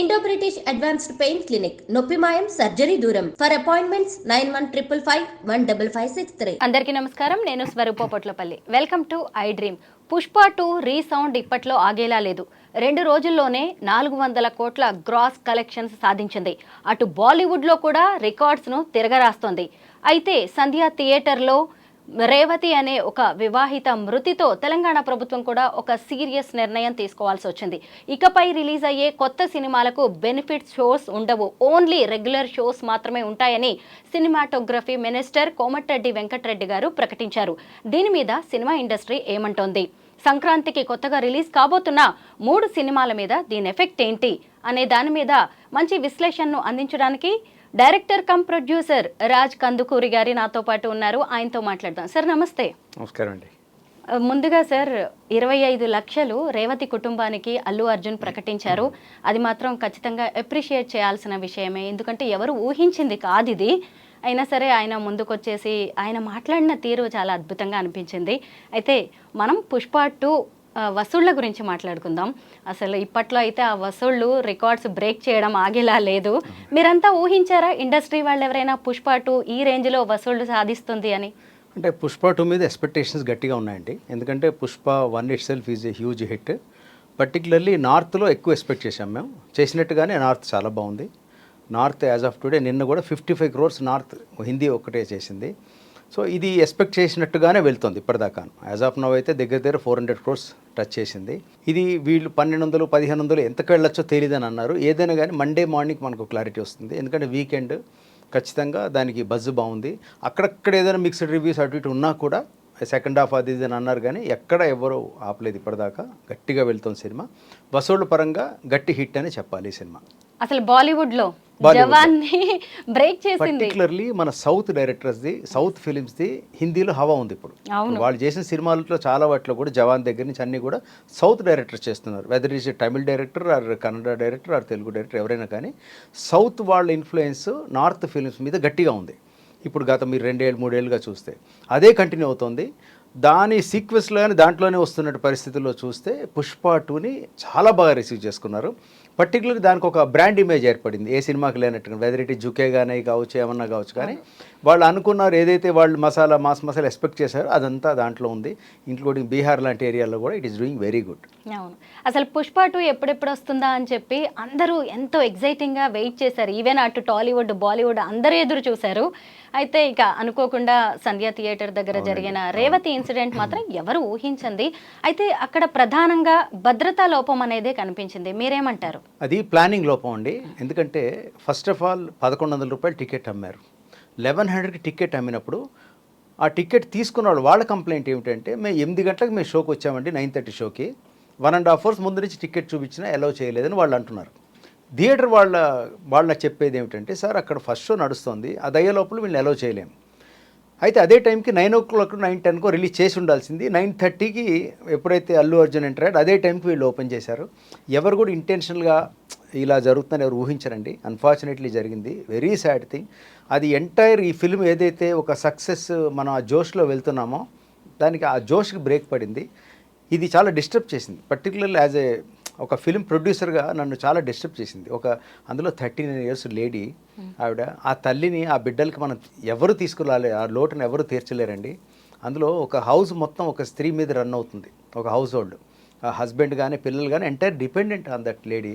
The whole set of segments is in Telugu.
Indo British advanced pain clinic నొప్పి మాయం సర్జరీ దూరం ఫర్ అపాయింట్మెంట్స్ 9155515563. అందరికీ నమస్కారం. నేను Swaroopa Potlapalli. Welcome to iDream. Pushpa 2 resound ఇప్పట్లో ఆగేలా లేదు. 2 రోజుల్లోనే 400 కోట్ల గ్రాస్ కలెక్షన్స్ సాధించింది. అటు బాలీవుడ్లో కూడా రికార్డ్స్ను తిరగరాస్తోంది. అయితే సంధ్య థియేటర్లో రేవతి అనే ఒక వివాహిత మృతితో తెలంగాణ ప్రభుత్వం కూడా ఒక సీరియస్ నిర్ణయం తీసుకోవాల్సి వచ్చింది. ఇకపై రిలీజ్ అయ్యే కొత్త సినిమాలకు బెనిఫిట్ షోస్ ఉండవు, ఓన్లీ రెగ్యులర్ షోస్ మాత్రమే ఉంటాయని సినిమాటోగ్రఫీ మినిస్టర్ కోమటిరెడ్డి వెంకటరెడ్డి గారు ప్రకటించారు. దీని మీద సినిమా ఇండస్ట్రీ ఏమంటోంది? సంక్రాంతికి కొత్తగా రిలీజ్ కాబోతున్న 3 సినిమాల మీద దీని ఎఫెక్ట్ ఏంటి అనే దాని మీద మంచి విశ్లేషణను అందించడానికి director come producer Raj Kandukuri గారి నాతో పాటు ఉన్నారు. ఆయనతో మాట్లాడదాం. సార్ నమస్తే. నమస్కారం అండి. ముందుగా సార్ 25 లక్షలు రేవతి కుటుంబానికి అల్లు అర్జున్ ప్రకటించారు. అది మాత్రం ఖచ్చితంగా అప్రిషియేట్ చేయాల్సిన విషయమే, ఎందుకంటే ఎవరు ఊహించింది కాదు ఇది. అయినా సరే ఆయన ముందుకొచ్చేసి ఆయన మాట్లాడిన తీరు చాలా అద్భుతంగా అనిపించింది. అయితే మనం పుష్ప 2 వసూళ్ల గురించి మాట్లాడుకుందాం. అసలు ఇప్పట్లో అయితే ఆ వసూళ్లు రికార్డ్స్ బ్రేక్ చేయడం ఆగేలా లేదు. మీరంతా ఊహించారా ఇండస్ట్రీ వాళ్ళు ఎవరైనా పుష్ప 2 ఈ రేంజ్లో వసూళ్లు సాధిస్తుంది అని? అంటే పుష్ప 2 మీద ఎక్స్పెక్టేషన్స్ గట్టిగా ఉన్నాయండి. ఎందుకంటే Pushpa 1 it self is a huge hit. Particularly నార్త్లో ఎక్కువ ఎక్స్పెక్ట్ చేశాం మేము. చేసినట్టుగానే నార్త్ చాలా బాగుంది. నార్త్ యాజ్ ఆఫ్ టుడే నిన్న కూడా 55 crores నార్త్ హిందీ ఒక్కటే చేసింది. సో ఇది ఎక్స్పెక్ట్ చేసినట్టుగానే వెళ్తుంది ఇప్పటిదాకా. యాజ్ ఆఫ్ నవ్ అయితే దగ్గర 400 crores టచ్ చేసింది. ఇది వీళ్ళు 1200 1500 ఎంతకు వెళ్ళొచ్చో తెలియదని అన్నారు. ఏదైనా కానీ మండే మార్నింగ్ మనకు క్లారిటీ వస్తుంది, ఎందుకంటే వీకెండ్ ఖచ్చితంగా దానికి బజ్ బాగుంది. అక్కడక్కడ ఏదైనా మిక్స్డ్ రివ్యూస్ అటు ఇటు ఉన్నా కూడా సెకండ్ హాఫ్ అది ఇది అని అన్నారు, కానీ ఎక్కడ ఎవరు ఆపలేదు ఇప్పటిదాకా. గట్టిగా వెళ్తుంది సినిమా. వసూళ్ల పరంగా గట్టి హిట్ అని చెప్పాలి ఈ సినిమా. అసలు బాలీవుడ్లో జవాన్ని బ్రేక్ చేసింది. పర్టికులర్లీ మన సౌత్ డైరెక్టర్స్ది, సౌత్ ఫిలిమ్స్ది హిందీలో హవా ఉంది ఇప్పుడు. వాళ్ళు చేసిన సినిమాలలో చాలా వాటిలో కూడా జవాన్ దగ్గర నుంచి అన్ని కూడా సౌత్ డైరెక్టర్స్ చేస్తున్నారు. Whether is Tamil director or Kannada director or Telugu director ఎవరైనా కానీ సౌత్ వాళ్ళ ఇన్ఫ్లుయెన్స్ నార్త్ ఫిలిమ్స్ మీద గట్టిగా ఉంది. ఇప్పుడు గత మీరు 2 ఏళ్ళు 3 ఏళ్ళుగా చూస్తే అదే కంటిన్యూ అవుతుంది. దాని సీక్వెన్స్లోనే దాంట్లోనే వస్తున్న పరిస్థితుల్లో చూస్తే పుష్ప 2ని చాలా బాగా రిసీవ్ చేసుకున్నారు. పర్టికులర్లీ దానికి ఒక బ్రాండ్ ఇమేజ్ ఏర్పడింది, ఏ సినిమాకి లేనట్టుగా. వెదర్ ఇట్ జుకే కానీ కావచ్చు, ఏమన్నా కావచ్చు, కానీ వాళ్ళు అనుకున్నారు ఏదైతే వాళ్ళు మాస్ మసాలా ఎక్స్పెక్ట్ చేశారో అదంతా దాంట్లో ఉంది. ఇంక్లూడింగ్ బీహార్ లాంటి ఏరియాలో కూడా it is doing very good. అవును, అసలు పుష్ప 2 ఎప్పుడెప్పుడు వస్తుందా అని చెప్పి అందరూ ఎంతో ఎగ్జైటింగ్గా వెయిట్ చేశారు. ఈవెన్ అటు టాలీవుడ్ బాలీవుడ్ అందరూ ఎదురు చూశారు. అయితే ఇక అనుకోకుండా సంధ్య థియేటర్ దగ్గర జరిగిన రేవతి ఇన్సిడెంట్ మాత్రం ఎవరు ఊహించింది. అయితే అక్కడ ప్రధానంగా భద్రతా లోపం అనేదే కనిపించింది. మీరేమంటారు? అది ప్లానింగ్ లోపం అండి. ఎందుకంటే ఫస్ట్ ఆఫ్ ఆల్ 1100 రూపాయలు టికెట్ అమ్మారు. 1100కి టికెట్ అమ్మినప్పుడు ఆ టికెట్ తీసుకున్న వాళ్ళ కంప్లైంట్ ఏమిటంటే, మేము 8 గంటలకు మేము షోకి వచ్చామండి, 9:30 షోకి 1.5 hours ముందు నుంచి టికెట్ చూపించినా అలౌ చేయలేదని వాళ్ళు అంటున్నారు. థియేటర్ వాళ్ళ చెప్పేది ఏమిటంటే, సార్ అక్కడ ఫస్ట్ షో నడుస్తుంది, అది అయ్యే లోపల వీళ్ళని అలౌ చేయలేము. అయితే అదే టైంకి 9 o'clock 9:10 రిలీజ్ చేసి ఉండాల్సింది. 9:30కి ఎప్పుడైతే అల్లు అర్జున్ ఎంటర్ అయ్యాడు అదే టైంకి వీళ్ళు ఓపెన్ చేశారు. ఎవరు కూడా ఇంటెన్షనల్గా ఇలా జరుగుతుందని ఎవరు ఊహించరండి. అన్ఫార్చునేట్లీ జరిగింది. Very sad thing. అది ఎంటైర్ ఈ ఫిల్మ్ ఏదైతే ఒక సక్సెస్ మనం ఆ జోష్లో వెళ్తున్నామో దానికి ఆ జోష్కి బ్రేక్ పడింది. ఇది చాలా డిస్టర్బ్ చేసింది. పర్టికులర్లీ యాజ్ ఒక ఫిల్మ్ ప్రొడ్యూసర్గా నన్ను చాలా డిస్టర్బ్ చేసింది. అందులో 39 years లేడీ ఆవిడ, ఆ తల్లిని ఆ బిడ్డలకి మనం ఎవరు తీసుకురాలే, ఆ లోటును ఎవరు తీర్చలేరండి. అందులో ఒక హౌస్ మొత్తం ఒక స్త్రీ మీద రన్ అవుతుంది, ఒక హౌస్ హోల్డ్. ఆ హస్బెండ్ కానీ పిల్లలు కానీ entire dependent on that lady.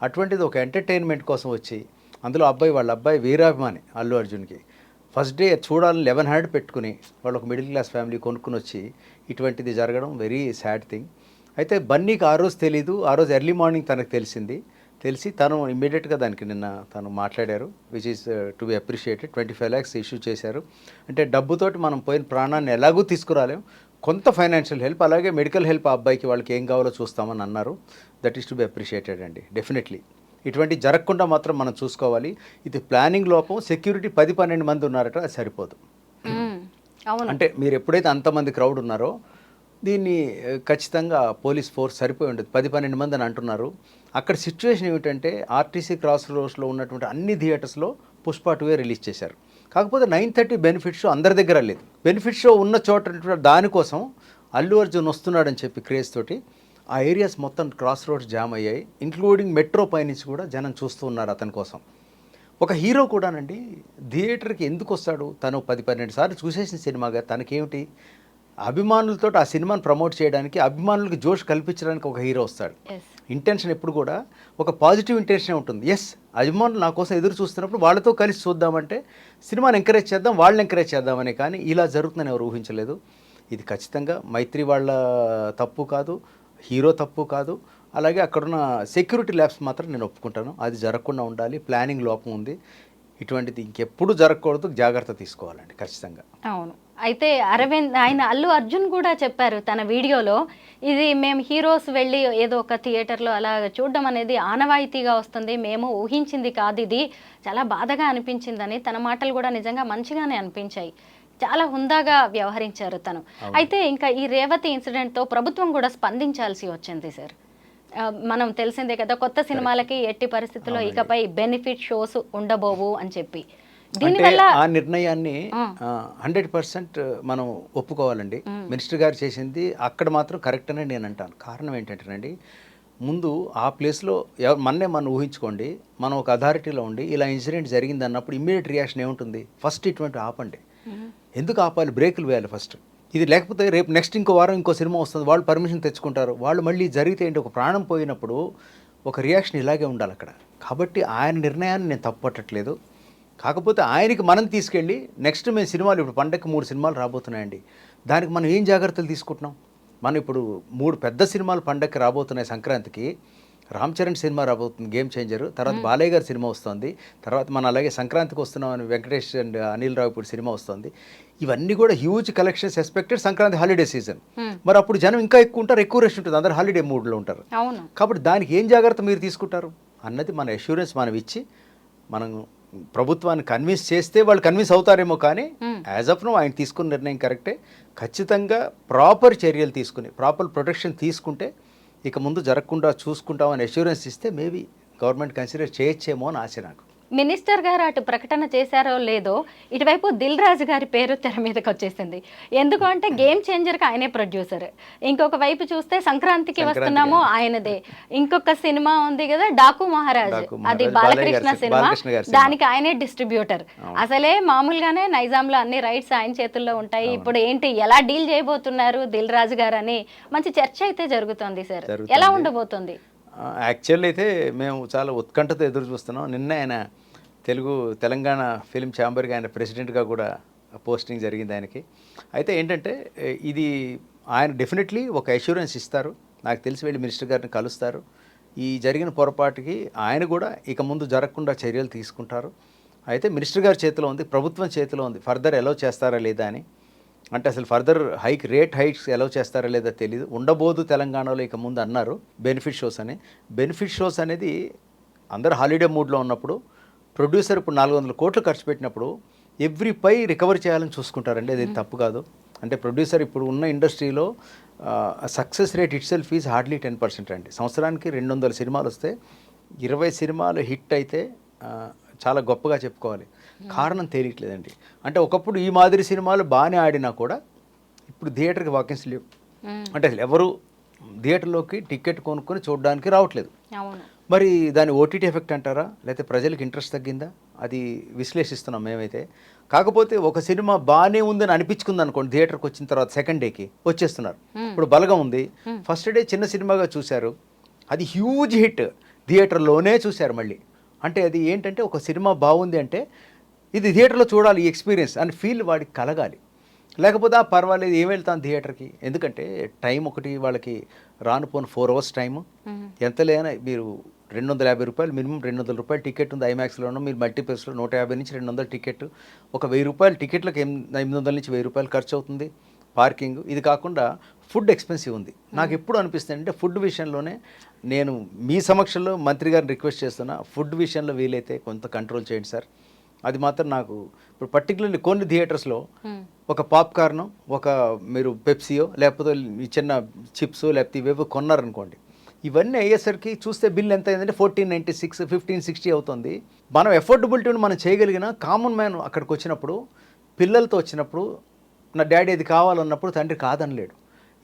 అటువంటిది ఒక ఎంటర్టైన్మెంట్ కోసం వచ్చి, అందులో వాళ్ళ అబ్బాయి వీరాభిమాని అల్లు అర్జున్కి. ఫస్ట్ డే చూడాలని 1100 పెట్టుకుని వాళ్ళు ఒక మిడిల్ క్లాస్ ఫ్యామిలీ కొనుక్కుని వచ్చి ఇటువంటిది జరగడం వెరీ సాడ్ థింగ్. అయితే బన్నీకి ఆ రోజు తెలీదు. ఆ రోజు ఎర్లీ మార్నింగ్ తనకు తెలిసి తను ఇమ్మీడియట్గా దానికి నిన్న తను మాట్లాడారు, which is to be appreciated. 25 lakhs issue చేశారు. అంటే డబ్బుతోటి మనం పోయిన ప్రాణాన్ని ఎలాగూ తీసుకురాలేం, కొంత ఫైనాన్షియల్ హెల్ప్ అలాగే మెడికల్ హెల్ప్ ఆ అబ్బాయికి వాళ్ళకి ఏం కావాలో చూస్తామని అన్నారు. That is to be appreciated అండి. డెఫినెట్లీ ఇటువంటి జరగకుండా మాత్రం మనం చూసుకోవాలి. ఇది ప్లానింగ్ లోపం. సెక్యూరిటీ 10-12 మంది ఉన్నారట, అది సరిపోదు. అంటే మీరు ఎప్పుడైతే అంతమంది క్రౌడ్ ఉన్నారో దీన్ని ఖచ్చితంగా పోలీస్ ఫోర్స్ సరిపోయి ఉండదు. 10-12 మంది అని అంటున్నారు. అక్కడ సిచ్యువేషన్ ఏమిటంటే ఆర్టీసీ క్రాస్ రోడ్స్లో ఉన్నటువంటి అన్ని థియేటర్స్లో పుష్ప 2 రిలీజ్ చేశారు. కాకపోతే 9:30 బెనిఫిట్ షో అందరి దగ్గర లేదు. బెనిఫిట్ షో ఉన్న చోట దానికోసం అల్లు అర్జున్ వస్తున్నాడని చెప్పి క్రేజ్ తోటి ఆ ఏరియాస్ మొత్తం క్రాస్ రోడ్స్ జామ్ అయ్యాయి, ఇంక్లూడింగ్ మెట్రో పైనుంచి కూడా జనం చూస్తూ ఉన్నారు అతని కోసం. ఒక హీరో కూడానండి థియేటర్కి ఎందుకు వస్తాడు? తను 10-12 సార్లు చూసేసిన సినిమాగా తనకేమిటి, అభిమానులతో ఆ సినిమాని ప్రమోట్ చేయడానికి, అభిమానులకి జోష్ కల్పించడానికి ఒక హీరో వస్తాడు. ఇంటెన్షన్ ఎప్పుడు కూడా ఒక పాజిటివ్ ఇంటెన్షన్ ఉంటుంది. ఎస్, అభిమానులు నా కోసం ఎదురు చూస్తున్నప్పుడు వాళ్ళతో కలిసి చూద్దామంటే సినిమాని ఎంకరేజ్ చేద్దాం, వాళ్ళని ఎంకరేజ్ చేద్దామని. కానీ ఇలా జరుగుతుందని ఎవరు ఊహించలేదు. ఇది ఖచ్చితంగా మైత్రి వాళ్ళ తప్పు కాదు, హీరో తప్పు కాదు. అలాగే అక్కడున్న సెక్యూరిటీ ల్యాబ్స్ మాత్రం నేను ఒప్పుకుంటాను, అది జరగకుండా ఉండాలి, ప్లానింగ్ లోపం ఉంది. ఇటువంటిది ఇంకెప్పుడు జరగకూడదు, జాగ్రత్త తీసుకోవాలండి ఖచ్చితంగా. అవును. అయితే అరవింద్ అల్లు అర్జున్ కూడా చెప్పారు తన వీడియోలో, ఇది మేము హీరోస్ వెళ్ళి ఏదో ఒక థియేటర్లో అలా చూడడం అనేది ఆనవాయితీగా వస్తుంది, మేము ఊహించింది కాదు, ఇది చాలా బాధగా అనిపించిందని. తన మాటలు కూడా నిజంగా మంచిగానే అనిపించాయి, చాలా హుందాగా వ్యవహరించారు తను. అయితే ఇంకా ఈ రేవతి ఇన్సిడెంట్తో ప్రభుత్వం కూడా స్పందించాల్సి వచ్చింది సార్. మనం తెలిసిందే కదా, కొత్త సినిమాలకి ఎట్టి పరిస్థితుల్లో ఇకపై బెనిఫిట్ షోస్ ఉండబోవు అని చెప్పి. దీనివల్ల ఆ నిర్ణయాన్ని 100% మనం ఒప్పుకోవాలండి. మినిస్టర్ గారు చేసింది అక్కడ మాత్రం కరెక్ట్ అని నేను అంటాను. కారణం ఏంటంటేనండి, ముందు ఆ ప్లేస్లో మనం ఊహించుకోండి, మనం ఒక అథారిటీలో ఉండి ఇలా ఇన్సిడెంట్ జరిగింది అన్నప్పుడు ఇమ్మీడియట్ రియాక్షన్ ఏముంటుంది? ఫస్ట్ ఇటువంటి ఆపండి. ఎందుకు ఆపాలి? బ్రేకులు వేయాలి ఫస్ట్. ఇది లేకపోతే రేపు నెక్స్ట్ ఇంకో వారం ఇంకో సినిమా వస్తుంది, వాళ్ళు పర్మిషన్ తెచ్చుకుంటారు, వాళ్ళు మళ్ళీ జరిగితే ఏంటి, ఒక ప్రాణం పోయినప్పుడు ఒక రియాక్షన్ ఇలాగే ఉండాలి అక్కడ. కాబట్టి ఆయన నిర్ణయాన్ని నేను తప్పట్టట్లేదు. కాకపోతే ఆయనకి మనం తీసుకెళ్ళి నెక్స్ట్ మేము సినిమాలు, ఇప్పుడు పండగకి 3 సినిమాలు రాబోతున్నాయండి, దానికి మనం ఏం జాగ్రత్తలు తీసుకుంటున్నాం? మనం ఇప్పుడు 3 పెద్ద సినిమాలు పండగకి రాబోతున్నాయి. సంక్రాంతికి రామ్ చరణ్ సినిమా రాబోతుంది, గేమ్ చేంజర్. తర్వాత బాలయ్య గారి సినిమా వస్తుంది. తర్వాత మన అలాగే సంక్రాంతికి వస్తున్నాం అని వెంకటేష్ అండ్ అనిల్ రావిపూడి సినిమా వస్తుంది. ఇవన్నీ కూడా huge collections expected Sankranti holiday season. మరి అప్పుడు జనం ఇంకా ఎక్కువ ఉంటారు, ఎక్కువ రష్ ఉంటుంది, అందరు హాలిడే మూడ్లో ఉంటారు. కాబట్టి దానికి ఏం జాగ్రత్త మీరు తీసుకుంటారు అన్నది మన అష్యూరెన్స్ మనం ఇచ్చి, మనం ప్రభుత్వాన్ని కన్విన్స్ చేస్తే వాళ్ళు కన్విన్స్ అవుతారేమో. కానీ యాజ్ ఆఫ్ నో ఆయన తీసుకున్న నిర్ణయం కరెక్టే. ఖచ్చితంగా ప్రాపర్ చర్యలు తీసుకుని, ప్రాపర్ ప్రొటెక్షన్ తీసుకుంటే ఇక ముందు జరగకుండా చూసుకుంటామని అష్యూరెన్స్ ఇస్తే మేబీ గవర్నమెంట్ కన్సిడర్ చేయొచ్చేమో అని ఆశ నాకు. మినిస్టర్ గారు అటు ప్రకటన చేశారో లేదో, ఇటువైపు దిల్ రాజు గారి పేరు తెర మీదకి వచ్చేసింది. ఎందుకు అంటే గేమ్ చేంజర్కి ఆయనే ప్రొడ్యూసర్, ఇంకొక వైపు చూస్తే సంక్రాంతికి వస్తున్నాము ఆయనదే, ఇంకొక సినిమా ఉంది కదా డాకు మహారాజ్, అది బాలకృష్ణ సినిమా, దానికి ఆయనే డిస్ట్రిబ్యూటర్. అసలే మామూలుగానే నైజాంలో అన్ని రైట్స్ ఆయన చేతుల్లో ఉంటాయి. ఇప్పుడు ఏంటి, ఎలా డీల్ చేయబోతున్నారు దిల్ రాజు గారు అని మంచి చర్చ అయితే జరుగుతోంది సార్. ఎలా ఉండబోతుంది? యాక్చువల్ అయితే మేము చాలా ఉత్కంఠతో ఎదురు చూస్తున్నాం. నిన్న ఆయన తెలంగాణ ఫిల్మ్ ఛాంబర్కి ఆయన ప్రెసిడెంట్గా కూడా పోస్టింగ్ జరిగింది ఆయనకి. అయితే ఏంటంటే ఇది ఆయన డెఫినెట్లీ ఒక అష్యూరెన్స్ ఇస్తారు, నాకు తెలిసి వెళ్ళి మినిస్టర్ గారిని కలుస్తారు. ఈ జరిగిన పొరపాటుకి ఆయన కూడా ఇక ముందు జరగకుండా చర్యలు తీసుకుంటారు. అయితే మినిస్టర్ గారి చేతిలో ఉంది, ప్రభుత్వం చేతిలో ఉంది ఫర్దర్ ఎలౌ చేస్తారా లేదా అని. అంటే అసలు ఫర్దర్ రేట్ హైక్స్ ఎలౌ చేస్తారా లేదా తెలియదు. ఉండబోదు తెలంగాణలో ఇక ముందు అన్నారు బెనిఫిట్ షోస్ అని. బెనిఫిట్ షోస్ అనేది అందరు హాలిడే మూడ్లో ఉన్నప్పుడు, ప్రొడ్యూసర్ ఇప్పుడు 400 కోట్లు ఖర్చు పెట్టినప్పుడు ఎవ్రీ పై రికవర్ చేయాలని చూసుకుంటారండి. అది తప్పు కాదు. అంటే ప్రొడ్యూసర్ ఇప్పుడు ఉన్న ఇండస్ట్రీలో success rate it self is hardly 10% అండి. సంవత్సరానికి 200 సినిమాలు వస్తే 20 సినిమాలు హిట్ అయితే చాలా గొప్పగా చెప్పుకోవాలి. కారణం తెలియట్లేదండి. అంటే ఒకప్పుడు ఈ మాదిరి సినిమాలు బాగానే ఆడినా కూడా ఇప్పుడు థియేటర్కి వాకిన్స్ లేవు. అంటే అసలు ఎవరు థియేటర్లోకి టికెట్ కొనుక్కొని చూడడానికి రావట్లేదు. మరి దాని ఓటీటీ ఎఫెక్ట్ అంటారా, లేకపోతే ప్రజలకు ఇంట్రెస్ట్ తగ్గిందా, అది విశ్లేషిస్తున్నాం మేమైతే. కాకపోతే ఒక సినిమా బాగానే ఉందని అనిపించుకుంది అనుకోండి, థియేటర్కి వచ్చిన తర్వాత సెకండ్ డేకి వచ్చేస్తున్నారు. ఇప్పుడు బలగం ఉంది, ఫస్ట్ డే చిన్న సినిమాగా చూశారు, అది హ్యూజ్ హిట్, థియేటర్లోనే చూశారు మళ్ళీ. అంటే అది ఏంటంటే ఒక సినిమా బాగుంది అంటే ఇది థియేటర్లో చూడాలి, ఈ ఎక్స్పీరియన్స్ అని ఫీల్ వాడికి కలగాలి. లేకపోతే పర్వాలేదు ఏం వెళ్తాను థియేటర్కి, ఎందుకంటే టైం ఒకటి వాళ్ళకి రానుపోను 4 hours టైము. ఎంత లేనా మీరు 250 రూపాయలు మినిమం, 200 రూపాయలు టికెట్ ఉంది ఐమాక్స్లోనూ, మీరు మల్టీప్లెక్స్లో 150 నుంచి 200 టికెట్, ఒక 1000 రూపాయలు టికెట్లకు 800 నుంచి 1000 రూపాయలు ఖర్చు అవుతుంది, పార్కింగ్. ఇది కాకుండా ఫుడ్ ఎక్స్పెన్సివ్ ఉంది. నాకు ఎప్పుడు అనిపిస్తుంది అంటే ఫుడ్ విషయంలోనే నేను మీ సమక్షంలో మంత్రి గారిని రిక్వెస్ట్ చేస్తున్నా, ఫుడ్ విషయంలో వీలైతే కొంత కంట్రోల్ చేయండి సార్. అది మాత్రం నాకు ఇప్పుడు పర్టికులర్లీ కొన్ని థియేటర్స్లో ఒక పాప్కార్న్, ఒక మీరు పెప్సీయో లేకపోతే చిన్న చిప్స్ లేకపోతే ఇవేవో కొన్నారనుకోండి, ఇవన్నీ అయ్యేసరికి చూస్తే బిల్ ఎంత అయిందంటే 1496, 1560 అవుతుంది. మనం ఎఫోర్డబిలిటీని మనం చేయగలిగిన కామన్ మ్యాన్ అక్కడికి వచ్చినప్పుడు, పిల్లలతో వచ్చినప్పుడు, నా డాడీ అది కావాలన్నప్పుడు తండ్రి కాదనలేడు.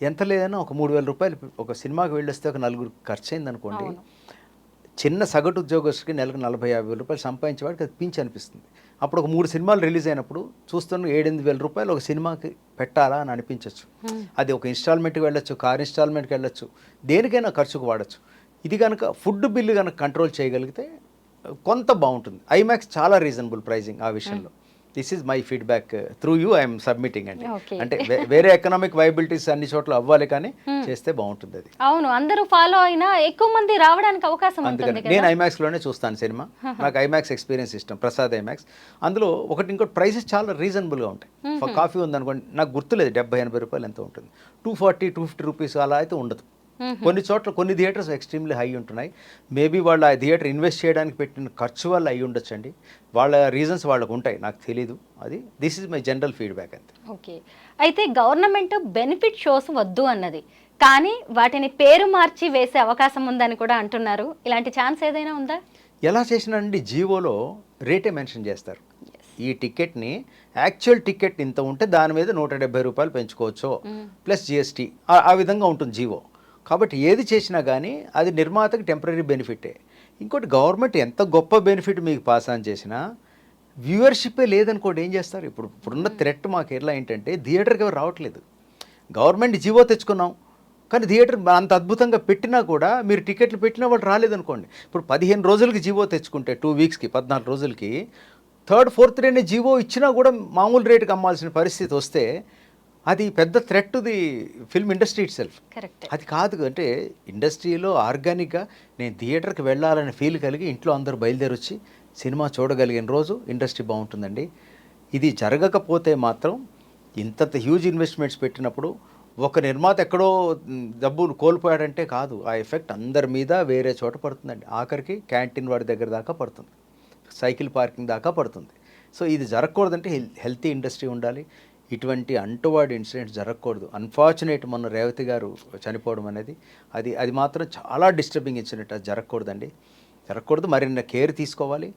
ఎంత లేదన్నా ఒక 3,000 రూపాయలు ఒక సినిమాకి వెళ్ళొస్తే ఒక నలుగురు ఖర్చు అయింది అనుకోండి, చిన్న సగటు ఉద్యోగస్తుడికి నెలకు 40,000-50,000 రూపాయలు సంపాదించేవాడికి అది పింఛ్ అనిపిస్తుంది. అప్పుడు ఒక 3 సినిమాలు రిలీజ్ అయినప్పుడు చూస్తున్న 7,000-8,000 రూపాయలు ఒక సినిమాకి పెట్టాలా అని అనిపించవచ్చు. అది ఒక ఇన్స్టాల్మెంట్కి వెళ్ళొచ్చు, కార్ ఇన్స్టాల్మెంట్కి వెళ్ళొచ్చు, దేనికైనా ఖర్చుకు వాడచ్చు. ఇది కనుక ఫుడ్ బిల్లు కనుక కంట్రోల్ చేయగలిగితే కొంత బాగుంటుంది. ఐమాక్స్ చాలా రీజనబుల్ ప్రైజింగ్ ఆ విషయంలో. This is my feedback through you I'm submitting అండి. అంటే వేరే ఎకనామిక్ వైబిలిటీస్ అన్ని చోట్ల అవ్వాలి, కానీ చేస్తే బాగుంటుంది అది. అవును, అందరూ ఫాలో అయినా ఎక్కువ మంది రావడానికి అవకాశం ఉంటుంది. అందుకని నేను ఐమాక్స్ లోనే చూస్తాను సినిమా. నాకు ఐమాక్స్ ఎక్స్పీరియన్స్ ఇష్టం, ప్రసాద్ ఐమాక్స్. అందులో ఇంకోటి ప్రైసెస్ చాలా రీజనబుల్ గా ఉంటాయి. కాఫీ ఉందనుకోండి, నాకు గుర్తులేదు 70-80 రూపాయలు ఎంత ఉంటుంది, 240-250 రూపీస్ అలా అయితే ఉండదు. కొన్ని చోట్ల కొన్ని థియేటర్స్ ఎక్స్ట్రీమ్లీ హై ఉంటున్నాయి. మేబీ వాళ్ళు ఆ థియేటర్ ఇన్వెస్ట్ చేయడానికి పెట్టిన ఖర్చు వల్ల అయి ఉండొచ్చండి. వాళ్ళ రీజన్స్ వాళ్ళకు ఉంటాయి, నాకు తెలీదు. అది this is my general feedback అంతే. ఓకే, అయితే గవర్నమెంట్ బెనిఫిట్ షోస్ వద్దు అన్నది, కానీ వాటిని పేరు మార్చి వేసే అవకాశం ఉందని కూడా అంటున్నారు. ఇలాంటి ఛాన్స్ ఏదైనా ఉందా? ఎలా చేసినానండి, జీవోలో రేటే మెన్షన్ చేస్తారు. ఈ టికెట్ని యాక్చువల్ టికెట్ ఇంత ఉంటే దాని మీద 170 రూపాయలు పెంచుకోవచ్చు ప్లస్ జిఎస్టీ, ఆ విధంగా ఉంటుంది జీవో. కాబట్టి ఏది చేసినా కానీ అది నిర్మాతకి టెంపరీ బెనిఫిటే. ఇంకోటి, గవర్నమెంట్ ఎంత గొప్ప బెనిఫిట్ మీకు పాస్ ఆన్ చేసినా వ్యూవర్షిప్పే లేదనుకోండి, ఏం చేస్తారు? ఇప్పుడున్న థ్రెట్ మాకు ఎలా ఏంటంటే థియేటర్కి ఎవరు రావట్లేదు. గవర్నమెంట్ జీవో తెచ్చుకున్నాం, కానీ థియేటర్ అంత అద్భుతంగా పెట్టినా కూడా మీరు టికెట్లు పెట్టినా వాళ్ళు రాలేదనుకోండి. ఇప్పుడు 15 రోజులకి జీవో తెచ్చుకుంటే 2 వీక్స్కి 14 రోజులకి 3rd, 4th డేనే జీవో ఇచ్చినా కూడా మామూలు రేటుకి అమ్మాల్సిన పరిస్థితి వస్తే అది పెద్ద threat to the film industry it self. అది కాదు. అంటే ఇండస్ట్రీలో ఆర్గానిక్గా నేను థియేటర్కి వెళ్ళాలని ఫీల్ కలిగి ఇంట్లో అందరూ బయలుదేరి వచ్చి సినిమా చూడగలిగిన రోజు ఇండస్ట్రీ బాగుంటుందండి. ఇది జరగకపోతే మాత్రం ఇంత హ్యూజ్ ఇన్వెస్ట్మెంట్స్ పెట్టినప్పుడు ఒక నిర్మాత ఎక్కడో డబ్బులు కోల్పోయాడంటే కాదు, ఆ ఎఫెక్ట్ అందరి మీద వేరే చోట పడుతుందండి. ఆఖరికి క్యాంటీన్ వాడి దగ్గర దాకా పడుతుంది, సైకిల్ పార్కింగ్ దాకా పడుతుంది. సో ఇది జరగకూడదంటే హెల్తీ ఇండస్ట్రీ ఉండాలి. ఇటువంటి అంటువాడి ఇన్సిడెంట్స్ జరగకూడదు. అన్ఫార్చునేట్ మొన్న రేవతి గారు చనిపోవడం అనేది అది మాత్రం చాలా డిస్టర్బింగ్ ఇన్సిడెంట్. అది జరగకూడదు. మరిన్న కేర్ తీసుకోవాలి.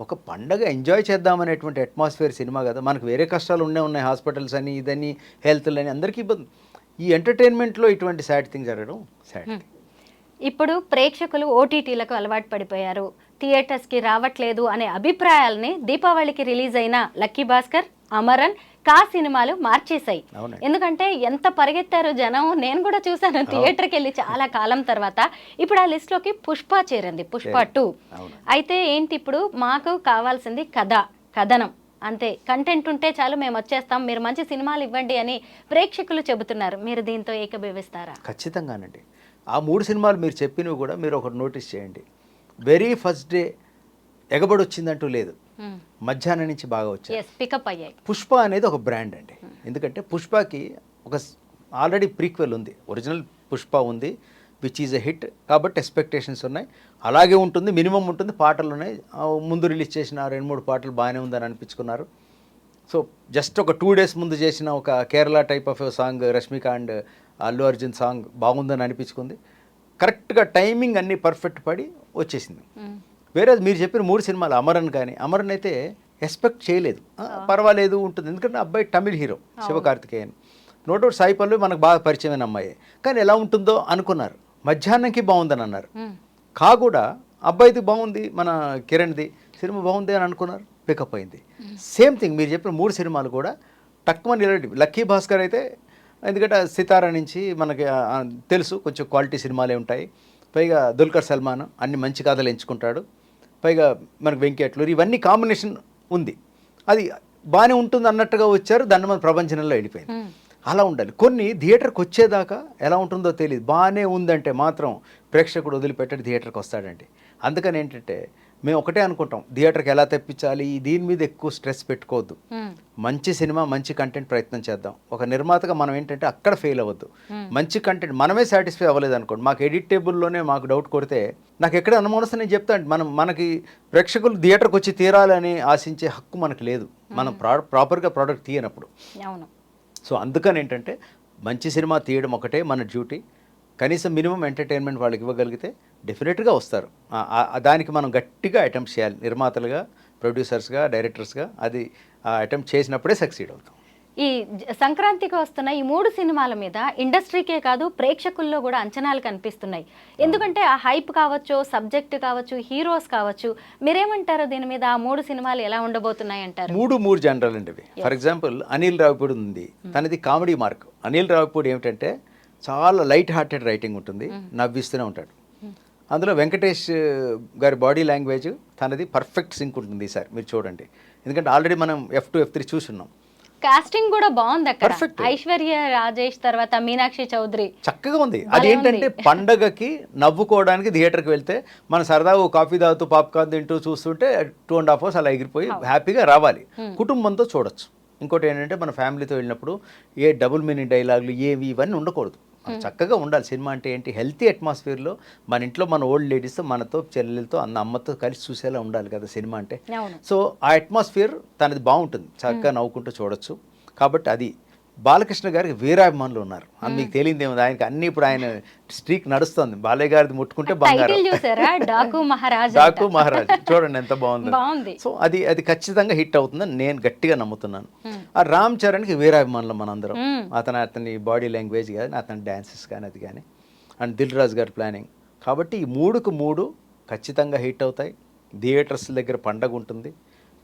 ఒక పండగ ఎంజాయ్ చేద్దామనేటువంటి అట్మాస్ఫియర్ సినిమా కదా. మనకు వేరే కష్టాలు ఉన్నాయి, హాస్పిటల్స్ అని ఇదని హెల్త్లు అని అందరికీ ఇబ్బంది. ఈ ఎంటర్టైన్మెంట్లో ఇటువంటి సాడ్ థింగ్ జరగడం సాడ్. ఇప్పుడు ప్రేక్షకులు ఓటీటీలకు అలవాటు పడిపోయారు, థియేటర్స్కి రావట్లేదు అనే అభిప్రాయాలని దీపావళికి రిలీజ్ అయిన లక్కీ భాస్కర్, అమరన్, కా సినిమాలు మార్చేశాయి. ఎందుకంటే ఎంత పరిగెత్తారు జనం. నేను కూడా చూసాను థియేటర్కి వెళ్ళి చాలా కాలం తర్వాత. ఇప్పుడు ఆ లిస్ట్లోకి పుష్ప చేరింది, పుష్ప 2. అయితే ఏంటి, ఇప్పుడు మాకు కావాల్సింది కథనం అంతే, కంటెంట్ ఉంటే చాలు, మేము వచ్చేస్తాం, మీరు మంచి సినిమాలు ఇవ్వండి అని ప్రేక్షకులు చెబుతున్నారు. మీరు దీంతో ఏకీభవిస్తారా? ఖచ్చితంగానండి. ఆ 3 సినిమాలు మీరు చెప్పినవి కూడా మీరు ఒకటి నోటీస్ చేయండి. వెరీ ఫస్ట్ డే ఎగబడి వచ్చిందంటూ లేదు, మధ్యాహ్నం నుంచి బాగా వచ్చాయి, పికప్ అయ్యాయి. పుష్ప అనేది ఒక బ్రాండ్ అండి. ఎందుకంటే పుష్పకి ఒక ఆల్రెడీ ప్రీక్వెల్ ఉంది, ఒరిజినల్ పుష్ప ఉంది, విచ్ ఈజ్ ఎ హిట్. కాబట్టి ఎక్స్పెక్టేషన్స్ ఉన్నాయి, అలాగే ఉంటుంది, మినిమం ఉంటుంది. పాటలు ఉన్నాయి, ముందు రిలీజ్ చేసిన 2-3 పాటలు బాగానే ఉందని అనిపించుకున్నారు. సో జస్ట్ ఒక 2 days ముందు చేసిన ఒక Kerala type of song, Rashmika and Allu Arjun song బాగుందని అనిపించుకుంది. కరెక్ట్గా టైమింగ్ అన్నీ పర్ఫెక్ట్ పడి వచ్చేసింది. వేరే మీరు చెప్పిన 3 సినిమాలు, అమరన్ అయితే ఎక్స్పెక్ట్ చేయలేదు, పర్వాలేదు ఉంటుంది. ఎందుకంటే అబ్బాయి Tamil hero Sivakarthikeyan, no doubt Sai Pallavi మనకు బాగా పరిచయమైన అమ్మాయి, కానీ ఎలా ఉంటుందో అనుకున్నారు. మధ్యాహ్నంకి బాగుందని అన్నారు, కూడా అబ్బాయిది బాగుంది, మన కిరణ్ది సినిమా బాగుంది అని అనుకున్నారు, పికప్ అయింది. సేమ్ థింగ్ మీరు చెప్పిన 3 సినిమాలు కూడా టక్కుమని లక్కీ భాస్కర్ అయితే, ఎందుకంటే సితారా నుంచి మనకి తెలుసు కొంచెం క్వాలిటీ సినిమాలే ఉంటాయి, పైగా దుల్కర్ సల్మాన్ అన్ని మంచి కథలు ఎంచుకుంటాడు, పైగా మనకు వెంకటేశ్వరు, ఇవన్నీ కాంబినేషన్ ఉంది, అది బాగానే ఉంటుంది అన్నట్టుగా వచ్చారు. దాన్ని మన ప్రపంచంలో వెళ్ళిపోయింది. అలా ఉండాలి. కొన్ని థియేటర్కి వచ్చేదాకా ఎలా ఉంటుందో తెలియదు, బాగానే ఉందంటే మాత్రం ప్రేక్షకుడు వదిలిపెట్టడి థియేటర్కి వస్తాడండి. అందుకని ఏంటంటే మేము ఒకటే అనుకుంటాం, థియేటర్కి ఎలా తెప్పించాలి, దీని మీద ఎక్కువ స్ట్రెస్ పెట్టుకోవద్దు, మంచి సినిమా మంచి కంటెంట్ ప్రయత్నం చేద్దాం. ఒక నిర్మాతగా మనం ఏంటంటే అక్కడ ఫెయిల్ అవ్వద్దు. మంచి కంటెంట్ మనమే సాటిస్ఫై అవ్వలేదు అనుకోండి, మాకు ఎడిటేబుల్లోనే మాకు డౌట్ కొడితే నాకు ఎక్కడ అనుమానం నేను చెప్తాను, మనకి ప్రేక్షకులు థియేటర్కి వచ్చి తీరాలని ఆశించే హక్కు మనకు లేదు, మనం ప్రాపర్గా ప్రోడక్ట్ తీయనప్పుడు. సో అందుకని ఏంటంటే మంచి సినిమా తీయడం ఒకటే మన డ్యూటీ. కనీసం మినిమం ఎంటర్టైన్మెంట్ వాళ్ళకి ఇవ్వగలిగితే డెఫినెట్గా వస్తారు. దానికి మనం గట్టిగా అటెంప్ట్ చేయాలి, నిర్మాతలుగా, ప్రొడ్యూసర్స్గా, డైరెక్టర్స్గా. అది అటెంప్ట్ చేసినప్పుడే సక్సీడ్ అవుతాం. ఈ సంక్రాంతికి వస్తున్న ఈ 3 సినిమాల మీద ఇండస్ట్రీకే కాదు ప్రేక్షకుల్లో కూడా అంచనాలు కనిపిస్తున్నాయి. ఎందుకంటే ఆ హైప్ కావచ్చు, సబ్జెక్ట్ కావచ్చు, హీరోస్ కావచ్చు, మీరేమంటారు దీని మీద? ఆ 3 సినిమాలు ఎలా ఉండబోతున్నాయి అంటారు? మూడు జనరల్ అండి ఇవి. ఫర్ ఎగ్జాంపుల్ అనిల్ రావిపూడి ఉంది, తనది కామెడీ మార్క్. అనిల్ రావిపూడి ఏమిటంటే చాలా లైట్ హార్టెడ్ రైటింగ్ ఉంటుంది, నవ్విస్తూనే ఉంటాడు. అందులో వెంకటేష్ గారి బాడీ లాంగ్వేజ్ తనది పర్ఫెక్ట్ సింక్ ఉంటుంది ఈసారి మీరు చూడండి. ఎందుకంటే ఆల్రెడీ మనం F2, F3 చూసున్నాం. కాస్టింగ్ కూడా బాగుంది అక్కడ. Perfect. ఐశ్వర్య రాజేష్ తర్వాత మీనాక్షి చౌదరి చక్కగా ఉంది. అదేంటంటే పండగకి నవ్వుకోవడానికి థియేటర్కి వెళ్తే మన సరదాగా కాఫీ తాగుతూ పాప్కార్న్ తింటూ చూస్తుంటే 2.5 hours అలా ఎగిరిపోయి హ్యాపీగా రావాలి. కుటుంబంతో చూడొచ్చు. ఇంకోటి ఏంటంటే మన ఫ్యామిలీతో వెళ్ళినప్పుడు ఏ డబుల్ మీనింగ్ డైలాగులు ఏవి ఇవన్నీ ఉండకూడదు. చక్కగా ఉండాలి. సినిమా అంటే ఏంటి, హెల్తీ అట్మాస్ఫియర్లో మన ఇంట్లో మన ఓల్డ్ లేడీస్తో, మనతో చెల్లెలతో, అమ్మతో కలిసి చూసేలా ఉండాలి కదా సినిమా అంటే. సో ఆ అట్మాస్ఫియర్ తనది బాగుంటుంది, చక్కగా నవ్వుకుంటూ చూడొచ్చు. కాబట్టి అది బాలకృష్ణ గారికి వీరాభిమానులు ఉన్నారు. మీకు తెలియదేమో, ఆయనకి అన్ని ఇప్పుడు ఆయన స్ట్రీక్ నడుస్తుంది. బాలయ్య గారిది ముట్టుకుంటే బంగారం. చూసారా, డాకు మహారాజ్. డాకు మహారాజ్ చూడండి ఎంత బాగుంది. బాగుంది. సో అది ఖచ్చితంగా హిట్ అవుతుందని నేను గట్టిగా నమ్ముతున్నాను. ఆ రామ్ చరణ్కి వీరాభిమానులు మనందరం. అతని బాడీ లాంగ్వేజ్ కానీ, అతని డాన్సెస్ కానీ, అది కానీ, అండ్ దిల్ రాజు గారి ప్లానింగ్. కాబట్టి ఈ 3 ఖచ్చితంగా హిట్ అవుతాయి. థియేటర్స్ దగ్గర పండగ ఉంటుంది,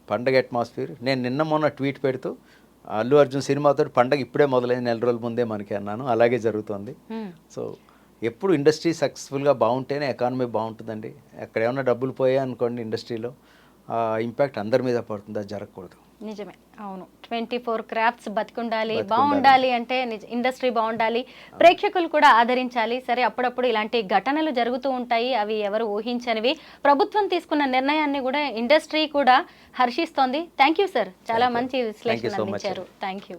పండగ అట్మాస్ఫియర్. నేను నిన్న మొన్న ట్వీట్ పెడుతూ అల్లు అర్జున్ సినిమాతో పండగ ఇప్పుడే మొదలైన 4 రోజుల ముందే మనకి అన్నాను. అలాగే జరుగుతుంది. సో ఎప్పుడు ఇండస్ట్రీ సక్సెస్ఫుల్గా బాగుంటేనే ఎకానమీ బాగుంటుందండి. ఎక్కడ ఏమైనా డబ్బులు పోయాయి అనుకోండి ఇండస్ట్రీలో, ఇంపాక్ట్ అందరి మీద పడుతుంది. అది జరగకూడదు. నిజమే, అవును. 24 క్రాఫ్ట్స్ బతికుండాలి, బాగుండాలి అంటే ఇండస్ట్రీ బాగుండాలి, ప్రేక్షకులు కూడా ఆదరించాలి. సరే, అప్పుడప్పుడు ఇలాంటి ఘటనలు జరుగుతూ ఉంటాయి, అవి ఎవరు ఊహించనివి. ప్రభుత్వం తీసుకున్న నిర్ణయాన్ని కూడా ఇండస్ట్రీ కూడా హర్షిస్తోంది. థ్యాంక్ యూ సార్, చాలా మంచి విశ్లేషణ అందించారు. Thank you.